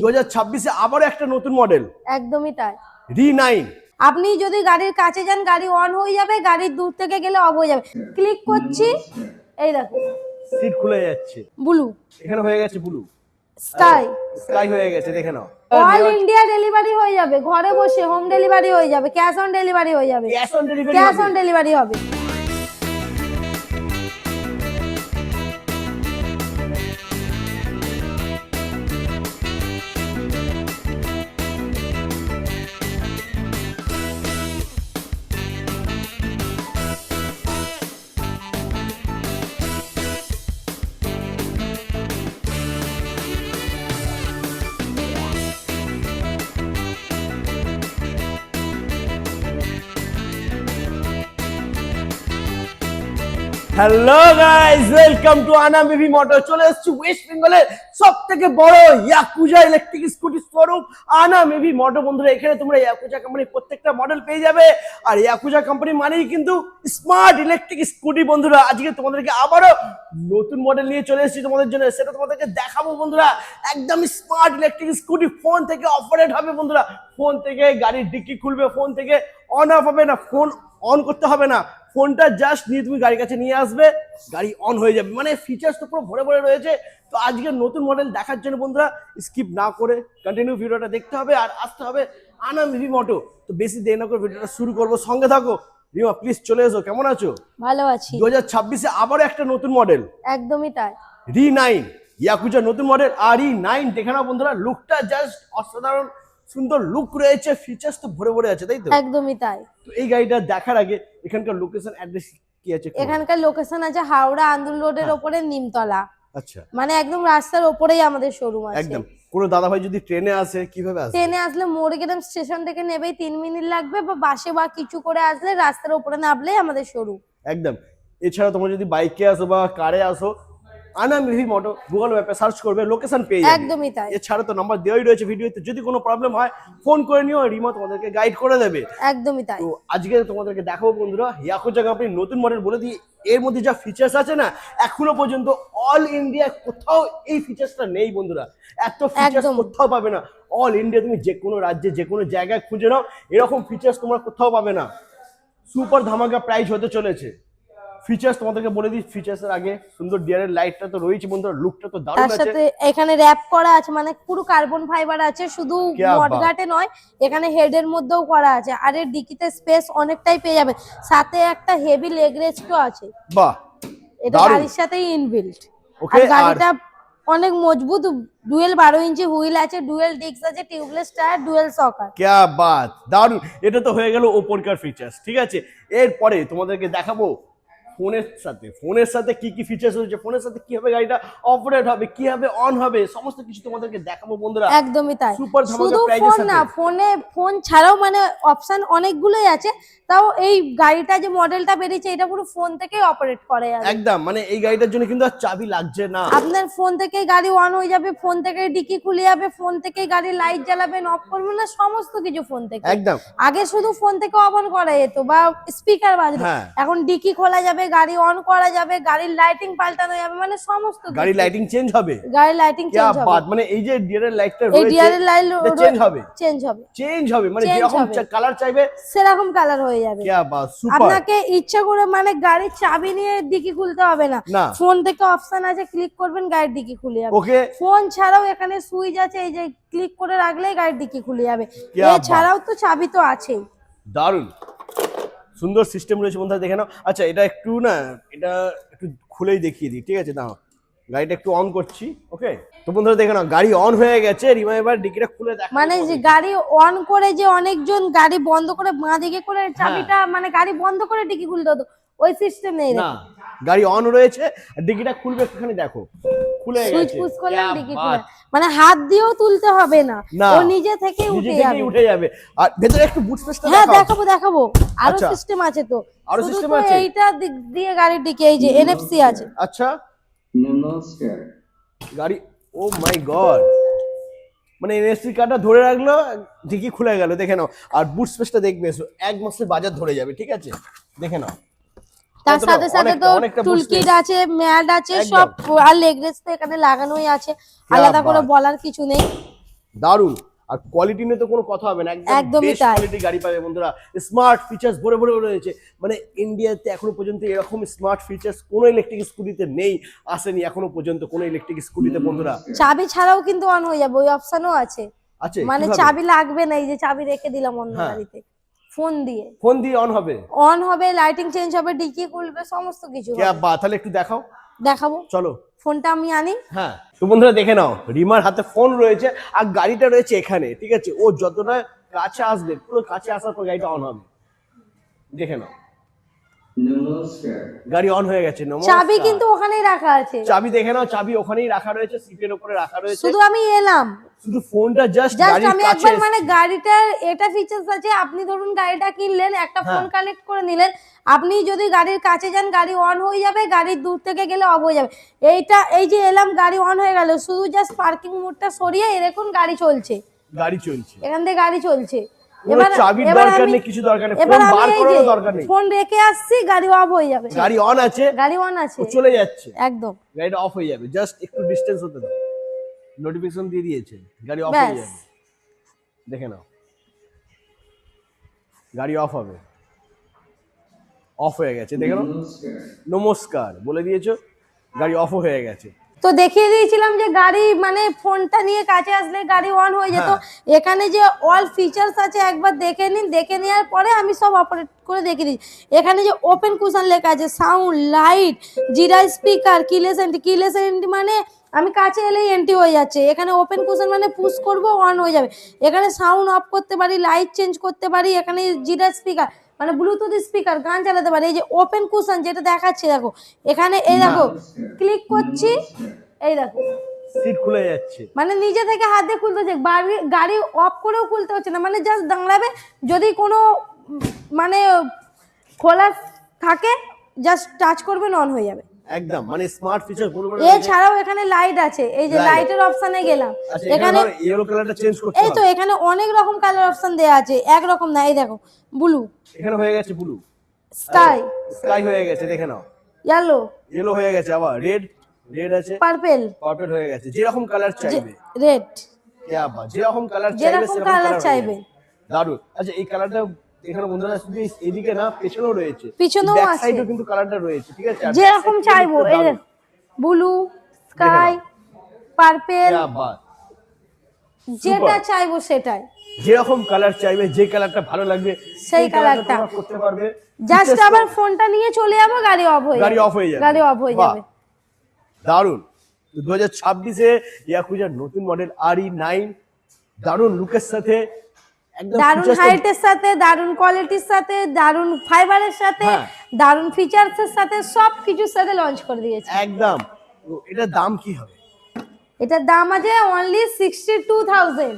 2026 আবার একটা নতুন মডেল, একদমই তাই। রি9। আপনি যদি গাড়ির কাছে যান গাড়ি অন হয়ে যাবে, গাড়ির দূর থেকে গেলে অফ হয়ে যাবে। ক্লিক করছি, এই দেখো সিট খুলে যাচ্ছে, ব্লু, এখানে হয়ে গেছে ব্লু, স্কাই হয়ে গেছে, দেখে নাও। অল ইন্ডিয়া ডেলিভারি হয়ে যাবে, ঘরে বসে হোম ডেলিভারি হয়ে যাবে, ক্যাশ অন ডেলিভারি হয়ে যাবে, ক্যাশ অন ডেলিভারি হবে। Hello guys, welcome to Anam EV motor. চলে এসেছি ওয়েস্ট বেঙ্গলের সবথেকে বড় yakuza electric scooty showroom Anam EV motor. বন্ধুরা, এখানে তোমরা ইয়াকুজা কোম্পানির প্রত্যেকটা মডেল পেয়ে যাবে। আর ইয়াকুজা কোম্পানি মানেই কিন্তু স্মার্ট ইলেকট্রিক স্কুটি। বন্ধুরা, আজকে তোমাদেরকে আবারও নতুন মডেল নিয়ে চলে এসেছি তোমাদের জন্য, সেটা তোমাদেরকে দেখাবো। বন্ধুরা, একদম স্মার্ট ইলেকট্রিক স্কুটি, ফোন থেকে অপারেট হবে। বন্ধুরা, ফোন থেকে গাড়ির ডিক্কি খুলবে, ফোন থেকে অন অফ হবে না, ফোন অন করতে হবে না, ফোনটা জাস্ট নিয়ে তুমি গাড়ির কাছে নিয়ে আসবে, গাড়ি অন হয়ে যাবে। মানে ফিচার্স তো পুরো ভরে ভরে রয়েছে। তো আজকে নতুন মডেল দেখার জন্য বন্ধুরা স্কিপ না করে কন্টিনিউ ভিডিওটা দেখতে হবে আর আসতে হবে আনাম ইভি মোটর। তো বেশি দেরি না করে ভিডিওটা শুরু করবো, সঙ্গে থাকো। রিমা প্লিজ চলে এসো, কেমন আছো? ভালো আছি। 2026 আবার একটা নতুন মডেল, একদমই তাই। রি9 ইয়াকুজা নতুন মডেল। আর রি9 দেখে নাও বন্ধুরা, লুকটা জাস্ট অসাধারণ সুন্দর লুক রয়েছে, ফিচার্স তো ভরে ভরে আছে, তাই তো? একদমই তাই। তো এই গাড়িটা দেখার আগে এখানকার লোকেশন অ্যাড্রেস কি আছে? এখানকার লোকেশন আছে হাওড়া আন্দুল রোডের ওপরে নিমতলা। আচ্ছা, মানে একদম রাস্তার ওপরেই আমাদের শোরুম আছে। একদম। কোনো দাদা ভাই যদি ট্রেনে আসে, কিভাবে আসবে? ট্রেনে আসলে মোড়গ্রাম স্টেশন থেকে নেবেই 3 মিনিট লাগবে, বা বাসে বা কিছু করে আসলে রাস্তার উপরে নামলেই আমাদের শোরুম। একদম। এছাড়া তোমরা যদি বাইকে আসো বা কারে আসো, আনাম ইভি মোটর গুগল ম্যাপে সার্চ করবে, লোকেশন পেয়ে যাবে। একদমই তাই। এছাড়া তো নাম্বার দেওয়াই রয়েছে ভিডিওতে, যদি কোনো প্রবলেম হয় ফোন করে নিও, রিমা তোমাদেরকে গাইড করে দেবে। একদমই তাই। তো আজকে তোমাদেরকে দেখাবো বন্ধুরা ইয়াকুজা কোম্পানি নতুন মডেল বলে দিই। এর মধ্যে যা ফিচার্স আছে না, এখনো পর্যন্ত অল ইন্ডিয়া কোথাও এই ফিচার্সটা নেই বন্ধুরা। এত ফিচার্স কোথাও পাবে না। অল ইন্ডিয়া তুমি যে কোনো রাজ্যে যে কোনো জায়গায় খুঁজে নাও, এরকম ফিচার্স তোমরা কোথাও পাবে না। সুপার ধামাকা প্রাইস হতে চলেছে। ফিচার্স তোমাদেরকে বলে দিই, ফিচার্সের আগে সুন্দর ডিয়ারের লাইটটা তো রয়েছে বন্ধুরা, লুকটা তো দারুণ তার আছে। সাথে এখানে র‍্যাপ করা আছে, মানে পুরো কার্বন ফাইবার আছে, শুধু মডগাটে নয়, এখানে হেডের মধ্যেও করা আছে। আর এর ডিকিতে স্পেস অনেকটাই পেয়ে যাবে, সাথে একটা হেভি লেগ রেস্টও আছে। বাহ, এটা গাড়ির সাথেই ইনবিল্ট। ওকে। আর গাড়িটা অনেক মজবুত, ডুয়েল 12 ইঞ্চি হুইল আছে, ডুয়েল ডিস্ক আছে, টিউবলেস টায়ার, ডুয়েল শকার। ক্যা বাত, দারুণ। এটা তো হয়ে গেল ওপরকার ফিচার্স, ঠিক আছে। এরপরে তোমাদেরকে দেখাবো ফোনের সাথে কি কি ফিচার্স রয়েছে, ফোনের সাথে কিভাবে গাড়িটা অপারেট হবে, কিভাবে অন হবে, সমস্ত কিছু তোমাদেরকে দেখাবো বন্ধুরা। একদমই তাই। সুপার ধামাকা শুধু প্রাইজের ফোন সাথে না, ফোন ছাড়াও মানে অপশন অনেকগুলোই আছে। তাও এই গাড়িটা যে মডেলটা বেরিয়েছে এটা পুরো ফোন থেকেই অপারেট করে যাবে। একদম, মানে এই গাড়িটার জন্য কিন্তু আর চাবি লাগছে না। আপনার ফোন থেকেই গাড়ি অন হয়ে যাবে, ফোন থেকেই ডিকি খুলে যাবে, ফোন থেকেই গাড়ির লাইট জ্বালাবেন, অফ করবেন, না সমস্ত কিছু ফোন থেকে। একদম। আগে শুধু ফোন থেকে অন করা যেত বা স্পিকার বাজতো, এখন ডিকি খোলা যাবে, গাড়ি অন করা যাবে, গাড়ির লাইটিং পাল্টানো যাবে, মানে সমস্ত কিছু। গাড়ির লাইটিং চেঞ্জ হবে, গাড়ির লাইটিং চেঞ্জ হবে। মানে এই যে ডিয়ারের লাইটটা এই রয়েছে, ডিয়ারের লাইট চেঞ্জ হবে, চেঞ্জ হবে, মানে যেরকম কালার চাইবে সেরকম কালার হয়ে যাবে। ক্যা বাত, সুপার। আপনাকে ইচ্ছা করে মানে গাড়ির চাবি নিয়ে ডিকি খুলতে হবে না, ফোন থেকে অপশন আছে, ক্লিক করবেন, গাড়ির ডিকি খুলে যাবে। ওকে। ফোন ছাড়াও এখানে সুইচ আছে, এই যে ক্লিক করে রাখলেই গাড়ির ডিকি খুলে যাবে। এছাড়াও তো চাবি তো আছেই। দারুণ সুন্দর সিস্টেম রয়েছে বন্ধুরা, দেখে নাও। আচ্ছা, এটা একটু খুলেই দেখিয়ে দিই, ঠিক আছে? দাও, গাড়িটা একটু অন করছি। ওকে, তো বন্ধুরা দেখে নাও, গাড়ি অন হয়ে গেছে। রিমা এবার ডিকিটা খুলে দেখো। মানে যে গাড়ি অন করে যে অনেকজন গাড়ি বন্ধ করে বাঁ দিকে করে চাবিটা, মানে গাড়ি বন্ধ করে ডিকি খুলতে হতো, ওই সিস্টেম নেই না। গাড়ি অন রয়েছে, ডিকিটা খুলবে, একটুখানি দেখো, খুলে গেছে। সুইচ পুশ করলেন ডিকি খুলে, মানে হাত দিয়েও তুলতে হবে না, ও নিজে থেকেই উঠে যাবে। আর ভেতরে একটু বুট স্পেসটা হ্যাঁ দেখাবো, আরো সিস্টেম আছে তো। আরো সিস্টেম আছে, এইটা দিয়ে গাড়ির ডিকি, এই যে এনএফসি আছে। আচ্ছা, নমস্কার। গাড়ি, ও মাই গড, মানে এনএফসি কার্ডটা ধরে রাখলো, ডিকি খুলে গেল, দেখে নাও। আর বুট স্পেসটা দেখবে, এক মাসের বাজার ধরে যাবে, ঠিক আছে? দেখে নাও। তার সাথে সাথে তো টুলকিট আছে, ম্যাট আছে, সব। আর লেগ রেস্ট তো এখানে লাগানোই আছে, আলাদা করে বলার কিছু নেই। দারুন। আর কোয়ালিটি নিয়ে তো কোনো কথা হবে না, একদম একদমই বেস্ট তাই। কোয়ালিটি গাড়ি পাবে বন্ধুরা। স্মার্ট ফিচার্স ভরে ভরে রয়েছে, মানে ইন্ডিয়াতে এখনো পর্যন্ত এরকম স্মার্ট ফিচার্স কোনো ইলেকট্রিক স্কুটিতে নেই, আসেনি এখনো পর্যন্ত কোনো ইলেকট্রিক স্কুটিতে বন্ধুরা। চাবি ছাড়াও কিন্তু অন হয়ে যাবে, ওই অপশনও আছে। আছে মানে কিভাবে? চাবি লাগবে না, এই যে চাবি রেখে দিলাম অন্য হ্যাঁ। গাড়িতে, ফোন দিয়ে ফোন দিয়ে অন হবে? অন হবে, লাইটিং চেঞ্জ হবে, ডিকি খুলবে, সমস্ত কিছু কে হবে। বা, তাহলে একটু দেখাও। দেখাবো, চলো। ফোনটা আমি আনি। হ্যাঁ তো বন্ধুরা দেখে নাও, রিমার হাতে ফোন রয়েছে আর গাড়িটা রয়েছে এখানে, ঠিক আছে? ও যতটা কাছে আসবে, পুরো কাছে আসার পর গাড়িটা অন হবে। দেখে নাও, গাড়ি অন হয়ে গেছে। চাবি কিন্তু ওখানেই রাখা আছে, চাবি দেখে নাও, চাবি ওখানেই রাখা রয়েছে, সিটের উপরে রাখা রয়েছে। শুধু আমি এলাম, শুধু ফোনটা জাস্ট জাস্ট গাড়ির আমি কাছে একবার মানে গাড়িটার এটা ফিচার্স আছে, আপনি ধরুন গাড়িটা কিনলেন, একটা ফোন হ্যাঁ। কানেক্ট করে নিলেন, আপনি যদি গাড়ির কাছে যান গাড়ি অন হয়ে যাবে, গাড়ির দূর থেকে গেলে অফ হয়ে যাবে। এইটা এই যে এলাম, গাড়ি অন হয়ে গেল, শুধু জাস্ট পার্কিং মোডটা সরিয়ে এরকম গাড়ি চলছে, গাড়ি চলছে, এখান থেকে গাড়ি চলছে। কোনো চাবির দরকার নেই, কিছু দরকার নেই, ফোন বার করার দরকার নেই, ফোন রেখে আসছি, গাড়ি অফ হয়ে যাবে, গাড়ি অন আছে, গাড়ি অন আছে, ও চলে যাচ্ছে, একদম গাড়িটা অফ হয়ে যাবে, জাস্ট একটু ডিসটেন্স হতে দাও, নোটিফিকেশন দিয়ে দিয়েছে, গাড়ি অফ হয়ে ব্যাস। যাবে। দেখে নাও, গাড়ি অফ হবে, অফ হয়ে গেছে, দেখে নাও, নমস্কার বলে দিয়েছো, গাড়ি অফ হয়ে গেছে। তো দেখিয়ে দিয়েছিলাম যে গাড়ি মানে ফোনটা নিয়ে কাছে আসলে গাড়ি অন হয়ে যেত। এখানে যে অল ফিচার্স আছে একবার দেখে নিন, দেখে নেওয়ার পরে আমি সব অপারেট করে দেখিয়ে দিচ্ছি। এখানে যে ওপেন কুশন লেখা আছে, সাউন্ড, লাইট, জিরা স্পিকার, কিলেস এন্ট্রি মানে আমি কাছে এলেই এন্ট্রি হয়ে যাচ্ছে। এখানে ওপেন কুশন মানে পুশ করবো অন হয়ে যাবে। এখানে সাউন্ড অফ করতে পারি, লাইট চেঞ্জ করতে পারি, এখানে জিরা স্পিকার মানে ব্লুটুথ স্পিকার, গান চালাতে পারি। এই যে ওপেন কুশন যেটা দেখাচ্ছে দেখো, এখানে এই দেখো ক্লিক করছি, এই দেখো সিট খুলে যাচ্ছে, মানে নিজে থেকে হাত দিয়ে খুলতে হচ্ছে, গাড়ি অফ করেও খুলতে হচ্ছে না, মানে জাস্ট দাঁড়াবে, যদি কোনো মানে খোলা থাকে জাস্ট টাচ করবেন অন হয়ে যাবে একদম মানে স্মার্ট ফিচার পুরো। এছাড়াও এখানে লাইট আছে, এই যে লাইটের অপশনে গেলাম, এখানে ইয়েলো কালারটা চেঞ্জ করতে এই তো হবে। এখানে অনেক রকম কালার অপশন দেয়া আছে, একরকম না, এই দেখো ব্লু, এখানে হয়ে গেছে ব্লু, স্কাই, স্কাই হয়ে গেছে, দেখে নাও, ইয়েলো, ইয়েলো হয়ে গেছে, আবার রেড আছে, পার্পল, পার্পল হয়ে গেছে, যেরকম কালার চাইবে, রেড, যেরকম কালার চাইবে যেরকম সেরকম কালার চাইবে। দারুন। আচ্ছা এই কালারটা এখানে বন্ধুরা শুধু এদিকে না, পেছনেও রয়েছে, পিছনেও ব্যাক আছে, সাইডেও কিন্তু কালারটা রয়েছে, ঠিক আছে? আর যেরকম back side চাইবো, কিন্তু এই দারুণ। ব্লু, স্কাই, পার্পল, क्या बात, যেটা চাইবো সেটাই, যেরকম কালার চাইবে, যে কালারটা ভালো লাগবে সেই কালারটা কালারটা তোমরা করতে পারবে। জাস্ট আবার ফোনটা নিয়ে চলে যাবো, গাড়ি অফ হয়ে গাড়ি যাবে, অফ হয়ে যাবে, গাড়ি অফ হয়ে বাহ, যাবে। দারুন। 2026-এ ইয়াকুজার নতুন মডেল RE9 দারুন লুকের সাথে, একদম দারুন features তো- হাইটের সাথে, দারুন কোয়ালিটির সাথে, দারুন ফাইবারের সাথে, হ্যাঁ। দারুন ফিচার্সের সাথে, সব কিছুর সাথে লঞ্চ করে দিয়েছে। একদম। তো এটার দাম কি হবে? এটার দাম আছে অনলি 62,000,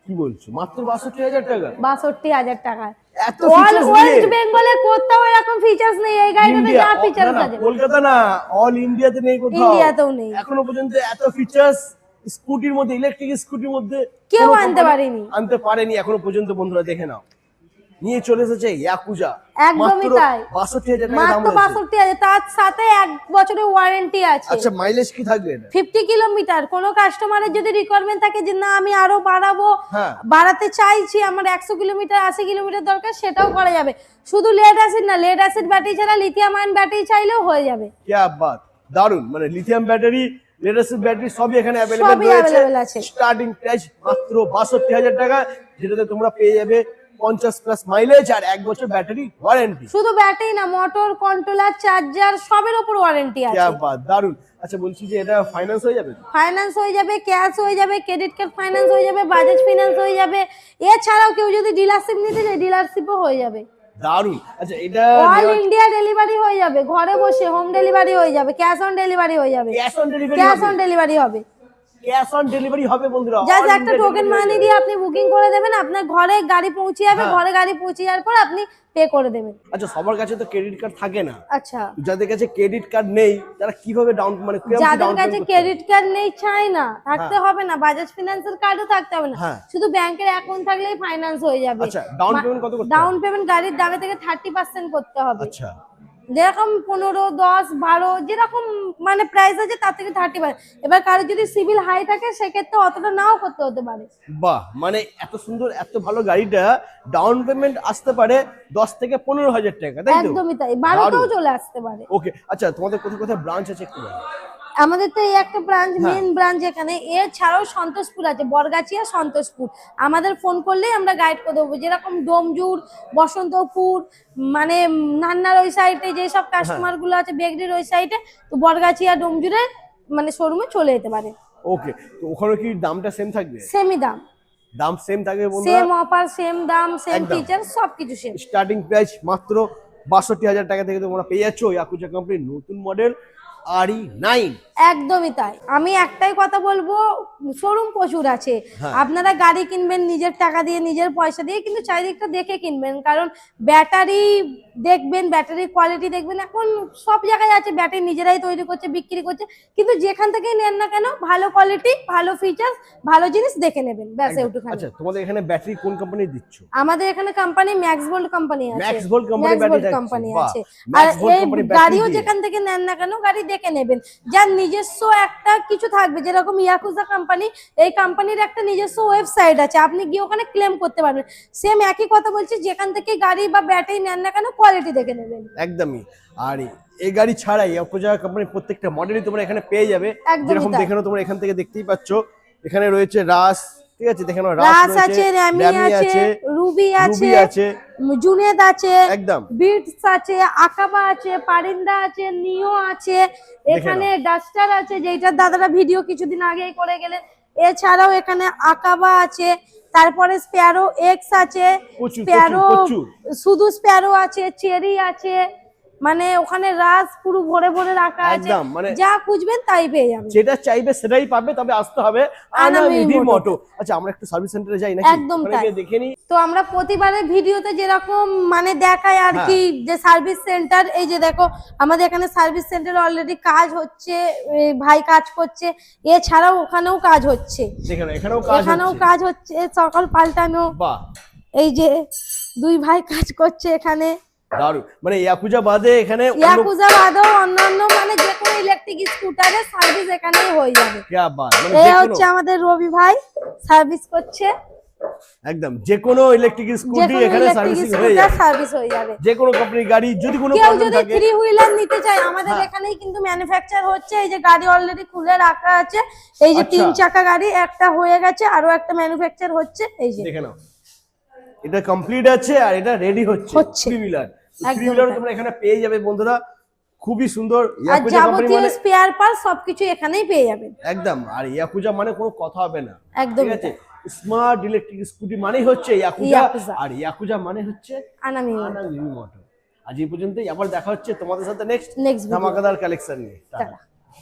কি বলছো, মাত্র 62,000 টাকা? 62,000 টাকা। এত অল features ওয়েস্ট দিয়ে? বেঙ্গলে কোথাও এরকম ফিচার্স নেই, এই গাড়িটাতে ইন্ডিয়া, যা না, ফিচার্স না, আছে কলকাতা না, অল ইন্ডিয়াতে নেই কোথাও, ইন্ডিয়াতেও নেই, এখনো পর্যন্ত এত ফিচার্স স্কুটির মধ্যে, ইলেকট্রিক স্কুটির মধ্যে কেউ কোনো আনতে company পারেনি। আনতে পারেনি এখনো পর্যন্ত বন্ধুরা। দেখে নাও, নিয়ে চলে এসেছে ইয়াকুজা, একদমই তাই, 62,000 টাকা দাম মাত্র রয়েছে। 62,000, তার সাথে 1 বছরের ওয়ারেন্টি আছে। আচ্ছা মাইলেজ কি থাকবে এটা? 50 কিলোমিটার। কোনো কাস্টমারের যদি রিকোয়ারমেন্ট থাকে যে না আমি আরো বাড়াবো, হ্যাঁ। বাড়াতে চাইছি, আমার 100 কিলোমিটার 80 কিলোমিটার দরকার, সেটাও করা যাবে। শুধু লেড অ্যাসিড না, লেড অ্যাসিড ব্যাটারি ছাড়া লিথিয়াম আয়ন ব্যাটারি চাইলেও হয়ে যাবে। क्या बात, দারুন। মানে lithium battery, lead acid battery সবই এখানে সবই অ্যাভেলেবল available আছে। রয়েছে। স্টার্টিং প্রাইস মাত্র 62,000 টাকা, যেটাতে তোমরা পেয়ে যাবে 50 প্লাস মাইলেজ আর 1 বছর ব্যাটারি ওয়ারেন্টি। শুধু ব্যাটারি না, মোটর, কন্ট্রোলার, চার্জার সবের উপর ওয়ারেন্টি क्या আছে। बात, দারুন। আচ্ছা বলছি যে এটা ফাইন্যান্স হয়ে যাবে? ফাইন্যান্স হয়ে যাবে, ক্যাশ হয়ে যাবে, ক্রেডিট কার্ড ফাইন্যান্স হয়ে যাবে, বাজাজ ফিনান্স হয়ে যাবে। এছাড়াও কেউ যদি ডিলারশিপ নিতে চায় ডিলারশিপও হয়ে যাবে। দারুন। আচ্ছা এটা অল ইন্ডিয়া ডেলিভারি হয়ে যাবে, ঘরে বসে হোম ডেলিভারি হয়ে যাবে, ক্যাশ অন ডেলিভারি হয়ে যাবে, ক্যাশ অন ডেলিভারি ক্যাশ হবে? অন ডেলিভারি হবে। ক্যাশ অন ডেলিভারি হবে বন্ধুরা, জাস্ট all একটা India টোকেন delivery মানি হয়ে দিয়ে যাবে। আপনি বুকিং করে দেবেন, আপনার ঘরে গাড়ি পৌঁছে যাবে, হ্যাঁ। ঘরে গাড়ি পৌঁছে যাওয়ার পর আপনি পে করে দেবেন। আচ্ছা সবার কাছে তো ক্রেডিট কার্ড থাকে না, আচ্ছা, যাদের কাছে ক্রেডিট কার্ড নেই তারা কিভাবে ডাউন মানে কিরকম যাদের down কাছে payment করতে ক্রেডিট কার্ড নেই, চাই না, থাকতে হ্যাঁ। হবে না, বাজাজ ফিনান্সের কার্ডও থাকতে হবে না, হ্যাঁ। শুধু ব্যাংকের অ্যাকাউন্ট থাকলেই ফাইন্যান্স হয়ে যাবে। আচ্ছা, down payment কত করতে ডাউন হবে? পেমেন্ট গাড়ির দামে থেকে 30% করতে হবে। আচ্ছা যেরকম 15, 10, 12 যেরকম মানে প্রাইস আছে তার থেকে 30 পারে। এবার কারো যদি সিভিল হাই থাকে সেক্ষেত্রে অতটা নাও করতে হতে পারে। বাহ, মানে এত সুন্দর এত ভালো গাড়িটা ডাউন পেমেন্ট আসতে পারে 10 থেকে 15,000 টাকা, তাই তো? একদমই তাই, 12তেও চলে আসতে পারে। ওকে, আচ্ছা তোমাদের কোথায় কোথায় ব্রাঞ্চ আছে একটু বলো। আমাদের তো এই একটা ব্রাঞ্চ, হ্যাঁ। মেন ব্রাঞ্চ এখানে, এছাড়াও সন্তোষপুর আছে, বরগাছিয়া, সন্তোষপুর। আমাদের ফোন করলেই আমরা গাইড করে দেবো, যেরকম ডোমজুর, বসন্তপুর, মানে নান্নার ওই সাইডে যেসব কাস্টমার গুলো আছে, বেগড়ির ওই সাইডে, তো বরগাছিয়া ডোমজুরে মানে শোরুমে চলে যেতে পারে। ওকে, তো ওখানে কি দামটা সেম থাকবে? সেমই দাম, দাম সেম থাকবে বন্ধুরা? সেম অফার, সেম দাম, সেম একদম। ফিচার, সবকিছু সেম। স্টার্টিং প্রাইস মাত্র 62,000 টাকা থেকে তোমরা পেয়ে যাচ্ছ ইয়াকুজা কোম্পানির নতুন মডেল RE9। একদমই তাই। আমি একটাই কথা বলবো, শোরুম প্রচুর আছে, হ্যাঁ। আপনারা গাড়ি কিনবেন নিজের টাকা দিয়ে, নিজের পয়সা দিয়ে, কিন্তু চারিদিকটা দেখে কিনবেন, কারণ ব্যাটারি দেখবেন, ব্যাটারি কোয়ালিটি দেখবেন। এখন সব জায়গায় আছে ব্যাটারি নিজেরাই তৈরি করছে, বিক্রি করছে, কিন্তু যেখান থেকেই নেন না কেন ভালো কোয়ালিটি, ভালো ফিচার্স, ভালো জিনিস দেখে নেবেন, ব্যাস এইটুখানি। আচ্ছা, তোমাদের এখানে ব্যাটারি কোন কোম্পানি দিচ্ছ? আমাদের এখানে কোম্পানি ম্যাক্স ভোল্ট কোম্পানি আছে, max volt company max battery volt company আছে। আর ম্যাক্স ভোল্ট এই কোম্পানি গাড়িও ব্যাটারি যেখান থেকে নেন না কেন গাড়ি দেখে নেবেন, যার নিজস্ব একটা কিছু থাকবে, যেরকম ইয়াকুজা কোম্পানি, এই কোম্পানির একটা নিজস্ব ওয়েবসাইট আছে, আপনি গিয়ে ওখানে ক্লেম করতে পারবেন। সেম একই কথা বলছি, যেখান থেকে গাড়ি বা ব্যাটারি নেন না কেন কোয়ালিটি দেখে নেবেন। একদমই। আর এই গাড়ি ছাড়াই ইয়াকুজা কোম্পানির প্রত্যেকটা মডেলই তোমরা এখানে পেয়ে যাবে। একদমই যেরকম তাই। দেখানো তোমরা এখান থেকে দেখতেই পাচ্ছ, এখানে রয়েছে রাস, ঠিক আছে, দেখানো রাস আছে, র্যামি আছে, রুবি রুবি আছে, আছে, জুনেদ আছে, একদম বিটস আছে, আকাবা আছে, পারিন্দা আছে, নিও আছে, এখানে ডাস্টার আছে, যেটার দাদারা ভিডিও কিছুদিন আগেই করে গেলেন। এছাড়াও এখানে আকাবা আছে, তারপরে স্প্যারো এক্স আছে, প্রচুর, স্প্যারো, প্রচুর। শুধু স্প্যারো আছে, চেরি আছে, মানে ওখানে রাস পুরো ভরে ভরে রাখা আছে, একদম, মানে যা খুঁজবেন তাই পেয়ে যাবেন। যেটা চাইবে সেটাই পাবে, তবে আসতে হবে আনামিভি মোটো। আচ্ছা, আমরা একটু সার্ভিস সেন্টারে যাই নাকি? একদম ওখানে তাই। গিয়ে দেখে নিই। তো আমরা প্রতিবারের ভিডিওতে যেরকম মানে দেখাই আর কি, যে সার্ভিস সেন্টার, এই যে দেখো আমাদের এখানে সার্ভিস সেন্টারে অলরেডি কাজ হচ্ছে, এই ভাই কাজ করছে, এছাড়াও ওখানেও কাজ হচ্ছে, দেখেন এখানেও কাজ হচ্ছে, সকল পাল্টানো। বাহ, এই যে দুই ভাই কাজ করছে এখানে, দারুণ। মানে ইয়াকুজা বাদে এখানে ইয়াকুজা বাদেও অন্যান্য মানে যে কোনো ইলেকট্রিক স্কুটারের সার্ভিস এখানেই হয়ে যাবে। ক্যা বাত, মানে এই হচ্ছে আমাদের রবি ভাই সার্ভিস করছে, একদম যে কোনো ইলেকট্রিক যে স্কুটি কোনো এখানে ইলেকট্রিক সার্ভিসিং হয়ে স্কুটার যাবে। সার্ভিস হয়ে যাবে। যে কোনো কোম্পানির গাড়ি যদি কোনো কেউ প্রবলেম যদি থাকে, 3 হুইলার নিতে চায়, আমাদের এখানেই কিন্তু ম্যানুফ্যাকচার হচ্ছে। এই যে গাড়ি অলরেডি খুলে রাখা আছে, এই যে 3 চাকা গাড়ি একটা হয়ে গেছে, আরো একটা ম্যানুফ্যাকচার হচ্ছে, এই যে দেখে নাও এটা কমপ্লিট আছে আর এটা রেডি হচ্ছে 3 হুইলার। 3 হুইলার তোমরা এখানে পেয়ে যাবে বন্ধুরা, খুবই সুন্দর। আর ইয়াকুজা কোম্পানি যাবতীয় মানে স্পেয়ার পার্টস সবকিছু এখানেই পেয়ে যাবেন। একদম, আর ইয়াকুজা মানে কোনো কথা হবে না, একদম ঠিক আছে। স্মার্ট ইলেকট্রিক স্কুটি মানেই হচ্ছে ইয়াকুজা, আর ইয়াকুজা মানে হচ্ছে আনামিভি মোটো। আজ এই পর্যন্তই, আবার দেখা হচ্ছে তোমাদের সাথে নেক্সট ভিডিও। ধামাকাদার কালেকশন নিয়ে। টাটা।